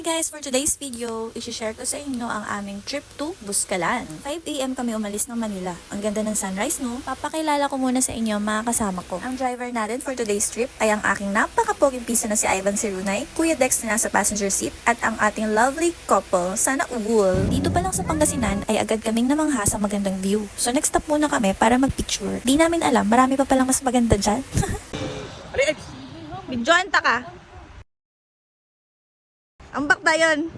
Hi guys! For today's video, isi-share ko sa inyo ang aming trip to Buscalan. 5 AM kami umalis ng Manila. Ang ganda ng sunrise, no? Papakilala ko muna sa inyo mga kasama ko. Ang driver natin for today's trip ay ang aking napakapoging pisa na si Ivan Sirunay, Kuya Dex na nasa passenger seat, at ang ating lovely couple, sana all. Dito pa lang sa Pangasinan ay agad kaming namangha sa magandang view. So next stop muna kami para mag-picture. Di namin alam, marami pa palang mas maganda dyan. Bidyoan ta ka! Ang bakda yun.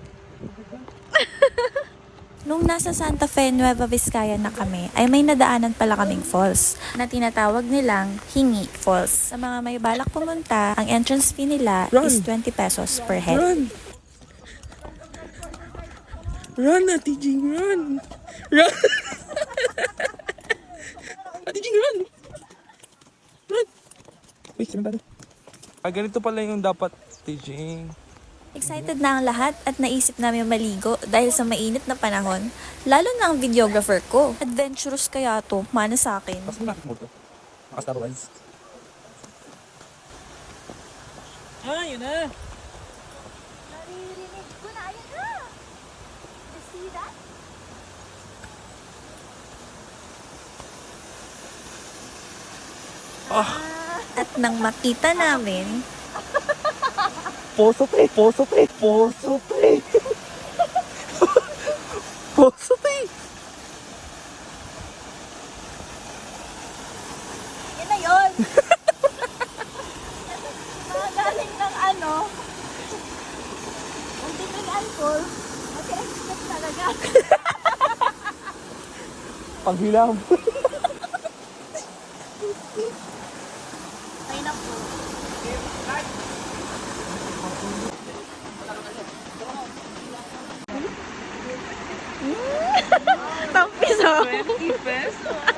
Nung nasa Santa Fe, Nueva Vizcaya na kami, ay may nadaanan pala kaming falls na tinatawag nilang Hingi Falls. Sa mga may balak pumunta, ang entrance fee nila is 20 pesos per head. Run, Ate Jing, run! Run! Ate Jing, run! Run! Wait, saan ba ito? Ganito pala yung dapat, Ate Jing. Excited na ang lahat at naisip namin maligo dahil sa mainit na panahon. Lalo na ang videographer ko. Adventurous kaya to, mana sa akin. Mas malapit mo ito. Naka-Star Wars. Yun na! Naririnig ko na, ayun na! You see that? At nang makita namin, Poso pre! Poso pre! Poso pre! Poso pre! Yun na yun! Mga galing ng ang tipping alcohol, mag-expect talaga. Paghilam. Ay na po. tampiso. 20 pesos!